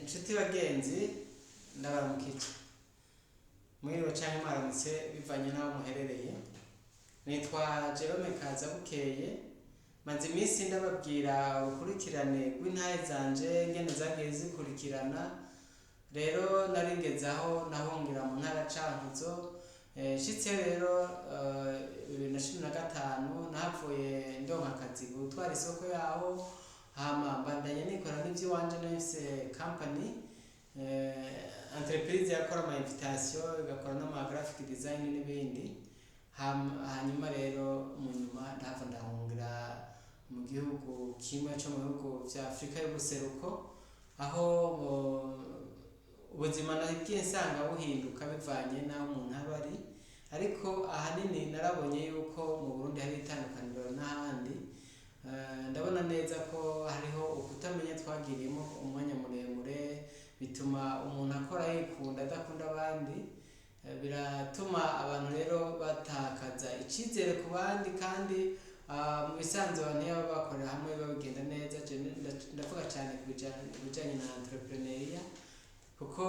inshuti bagenzi ndabaramukije mwiriwe canke mwaramutse bivanye naho muherereye. Nitwa Jerome Kazabukeye, maze iminsi ndababwira urukurikirane rw'intahe zanje ngene zagiye zikurikirana. Rero naringeze aho nahungira mu ntara Cankuzo, shitse rero 2015 nahavuye ndonka akazi gutwara isoko yaho, hama mbandanya nikora n'ivy'iwanje nahise company entreprise yakora ama invitation igakora n'ama graphic design n'ibindi. Hanyuma rero mu nyuma ndahava ndahungira mu gihugu kimwe cyo mu bihugu vya Afrika y'ubuseruko, aho ubuzima nagiye nsanga buhinduka bivanye n'aho umuntu aba ari, ariko ahanini narabonye yuko mu Burundi hari itandukaniro n'ahandi. Ndabona neza ko hariho ukutamenya twagiriyemo umwanya muremure, bituma umuntu akora yikunda adakunda abandi, biratuma abantu rero batakaza icizere ku bandi, kandi mu bisanzwe abantu iyo bakorera hamwe babigenda neza. Ndavuga cyane ku bijanye na entrepreneuria, kuko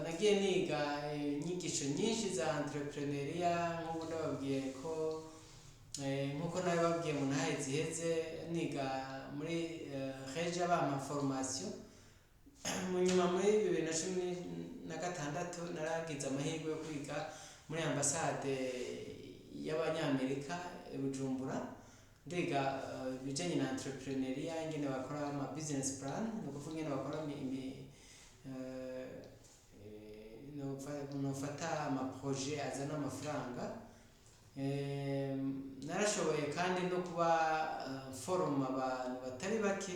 nagiye niga inyigisho nyinshi za entrepreneuria. Nk'ubu ndababwiye ko nkuko nawe babwiye mu ntahe ziheze niga muri Regia bama formation. Mu nyuma muri 2016 naragize amahirwe yo kwiga muri ambasade y'Abanyamerika i Bujumbura, ndiga bijanye na entrepreneuria, ingene bakora ama business plan, no kuvuga ingene bakora nofata ama projet azana amafaranga. Narashoboye kandi no kuba forum abantu batari bake,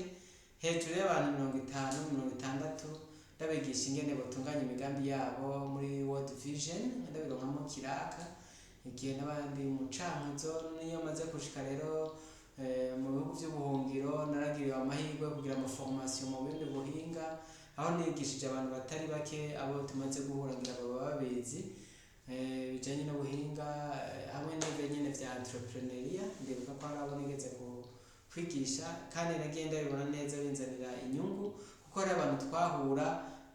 hejuru y'abantu 50-60, ndabigisha ingene batunganya imigambi yabo muri World Vision, ndabironkamo kiraka igihe n'abandi mu Cankuzo. Niyo maze gushika rero mu bihugu by'ubuhungiro, naragiriwe amahirwe kugira ama formation mu bindi buhinga, aho nigishije abantu batari bake, abo tumaze guhura ngira baba babizi bijanye n'ubuhinga hamwe n'ibyo nyene vya entrepreneuria. Ndibuka ko hari abo nigeze kwigisha, kandi nagiye ndabibona neza binzanira inyungu, kuko hari abantu twahura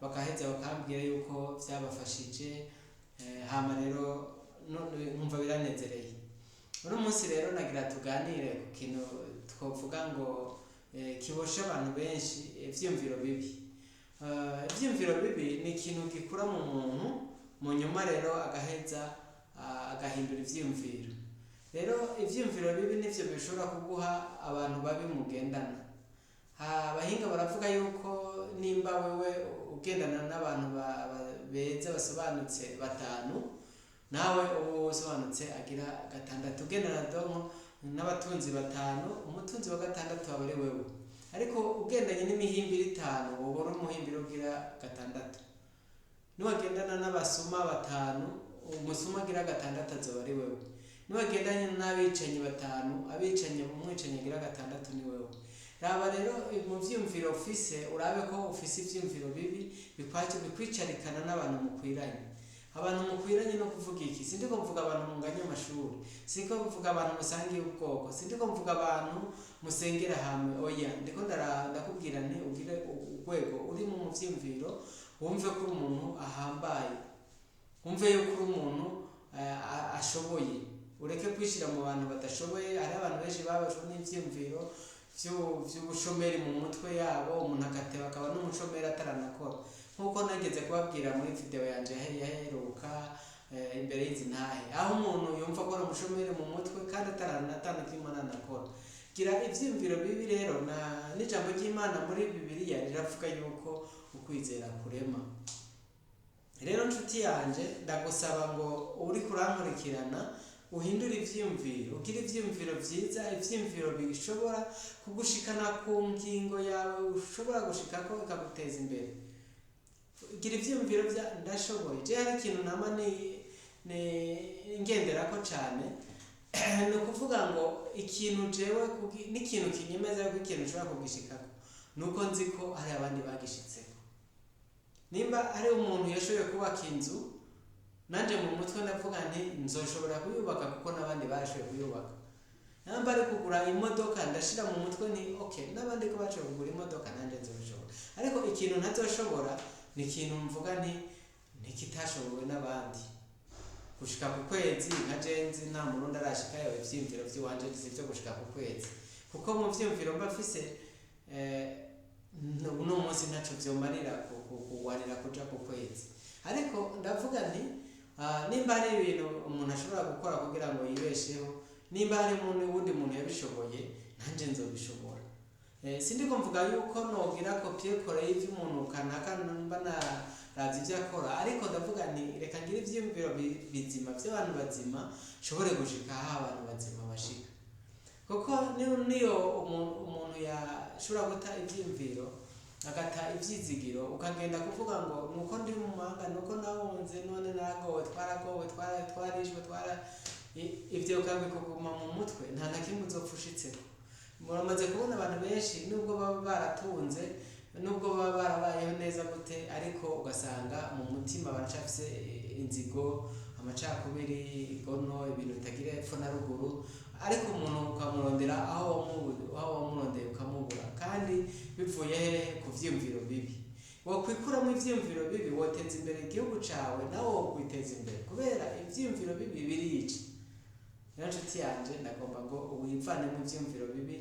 bakaheza bakambwira yuko vyabafashije. Hama rero nkumva biranezereye. Uno munsi rero nagira tuganire ku kintu twovuga ngo kibosha abantu benshi, ivyumviro bibi. Ivyumviro bibi ni ikintu gikura mu muntu, mu nyuma rero agaheza agahindura ivyumviro. Rero ivyumviro bibi nivyo bishobora kuguha abantu babi mugendana. Abahinga baravuga yuko nimba wewe ugendana n'abantu beza basobanutse 5, nawe usobanutse agira 6. Ugendana n'abatunzi 5, umutunzi wa 6 aba ari wewe. Ariko ugendanye n'imihimbiro 5, uba uri umuhimbiro ugira 6. Niwagendana n'abasuma 5, umusuma agira 6 azoba ari wewe. Niwagendanye n'abicanyi 5, abicanyi umwicanyi agira 6 ni wewe. Raba rero mu vyumviro ufise, urabe ko ufise ivyumviro bibi bikwicarikana n'abantu mukwiranye. Abantu mukwiranye no kuvuga iki? Sindiko mvuga abantu munganya amashuri, siko mvuga abantu musangiye ubwoko, sindiko mvuga abantu musengera hamwe. Oya, ndiko ndakubwira nti ugire urwego uri mu vyumviro, wumve ko umuntu ahambaye, wumve yuko uri umuntu ashoboye. Ureke kwishira mu bantu badashoboye. Hari abantu benshi babashwe n'ivyumviro vy'ubushomeri mu mutwe yabo, umuntu agateba akaba n'umushomeri ataranakora. Nkuko nageze kubabwira muri video yanje yaheruka imbere y'izi ntahe, aho umuntu yumva ko ari umushomeri mu mutwe kandi ataranakimana nakora. Gira ivyumviro bibi rero, n'ijambo ry'Imana muri Bibiliya riravuga yuko ukwizera kurema. Rero nshuti yanje, ndagusaba ngo uri kurankurikirana uhindura ivyumviro, ugira ivyumviro vyiza, ivyumviro bishobora kugushikana ku ngingo yawe ushobora gushikako ikaguteza imbere. Gira ivyumviro vya ndashoboye. Je hari ikintu nama ngenderako cane, ni ukuvuga ngo ikintu jewe n'ikintu kinyemeza yuko ikintu ushobora kugishikako, nuko nzi ko hari abandi bagishitseko. Nimba hari umuntu yashoboye kubaka inzu, nanje mu mutwe ndavuga nti nzoshobora kuyubaka kuko n'abandi bashoboye kuyubaka. Namba ari kugura imodoka ndashira mu mutwe nti okay, n'abandi ko bashoboye kugura imodoka nanje nzoshobora. Ariko ikintu ntazoshobora ni ikintu mvuga ntikitashobowe n'abandi. Gushika ku kwezi nka jenzi nta murundi arashikayo ivyiyumviro vy'iwanje sivyo gushika ku kwezi, kuko mu vyiyumviro mba mfise uno munsi ntaco vyomarira kuwarira kuja ku kwezi. Ariko ndavuga nti nimba hari ibintu umuntu ashobora gukora kugira ngo yibesheho, nimba hari uwundi muntu yabishoboye nanje nzobishobora. Sindiko mvuga yuko nogira kopie kore y'umuntu kanaka mba naravye ivyo akora, ariko ndavuga nti reka ngire ivyiyumviro bizima vy'abantu bazima nshobore gushika aho abantu bazima bashika. Kuko niyo umuntu yashobora guta ivyiyumviro agata ivyizigiro, ukagenda kuvuga ngo nuko ndi mu mahanga, nuko nahunze, none naragowe, twaragowe, twarishwe, ivyo ukabikuguma mu mutwe nta na kimwe uzopfushitseko. Muramaze kubona abantu benshi nubwo baba baratunze, nubwo baba barabayeho neza gute, ariko ugasanga mu mutima baracafise inzigo, amacakubiri, igono, ibintu bitagira epfo na ruguru, ariko umuntu ukamurondera aho wamurondeye ukamubura, kandi bivuye hehe? Ku vyiyumviro bibi. Wokwikuramwo ivyiyumviro bibi woteza imbere igihugu cawe, nawe wokwiteza imbere, kubera ivyiyumviro bibi birica. Rero nshuti yanje ndagomba ngo wivane mu vyiyumviro bibi,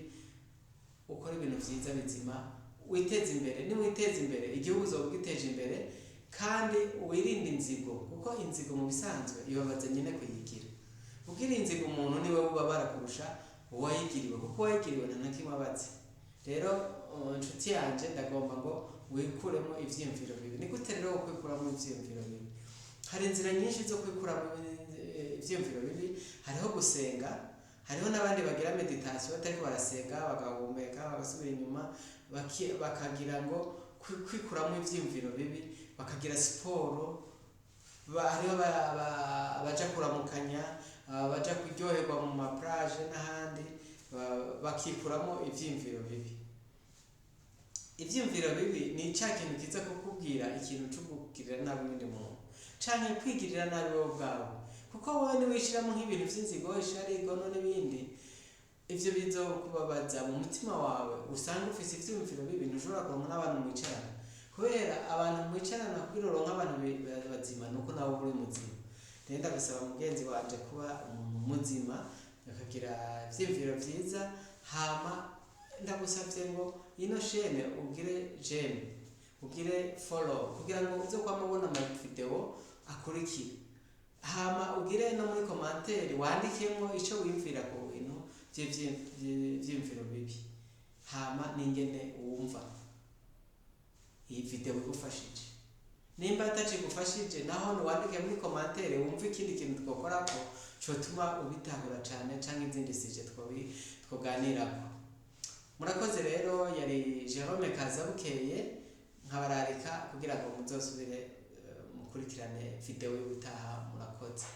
ukora ibintu vyiza bizima, witeze imbere. Niwiteze imbere igihugu uzogiteje imbere, kandi wirinde inzigo, kuko inzigo mu bisanzwe ibabaza nyine kuyigira. Kugira inzigo umuntu niwe ubabara kurusha uwayigiriwe, kuko uwayigiriwe nta na kimwe abazi. Rero nshuti yanje ndagomba ngo wikuremo ivyiyumviro bibi. Ni gute rero kwikuramo ivyiyumviro bibi? Hari inzira nyinshi zo kwikuramo ivyiyumviro bibi. Hariho gusenga, hariho n'abandi bagira meditation batariko barasenga, bagahumeka, bagasubira inyuma, bakagira ngo kwikuramo ivyiyumviro bibi, bakagira siporo, hariho abaja kuramukanya, baja kuryoherwa mu maplage n'ahandi, bakikuramo ivyiyumviro bibi. Ivyiyumviro bibi ni ca kintu kiza kukubwira ikintu co kugirira nabi uwundi muntu, canke kwigirira nabi wowe ubwawe. Kuko wowe niwishiramo nk'ibintu vy'inzigo, ishari, igono n'ibindi, ivyo bizokubabaza mu mutima wawe, usanga ufise ivyiyumviro bibi, ntushobora kuronka n'abantu mwicarana. Kubera abantu mwicarana kugira uronke abantu bazima nuko nawe uri muzima. Rero ndabisaba mugenzi wanje kuba umuntu muzima, akagira ivyiyumviro vyiza, hama ndagusavye ngo ino chaîne ugire j'aime, ugire follow, kugira ngo uze kwamubona ama video akurikira. Hama ugire no muri commentaire wandikemwo ico wimvira ku bintu vy'imviro bibi, hama n'ingene wumva iyi video igufashije. Nimba atacigufashije naho wandike muri commentaire wumva ikindi kintu twokorako cotuma ubitahura cane, canke izindi sije twoganirako. Murakoze rero, yari Jerome Kazabukeye, nkabararika kugira ngo muzosubire mukurikirane video y'ubutaha. Murakoze.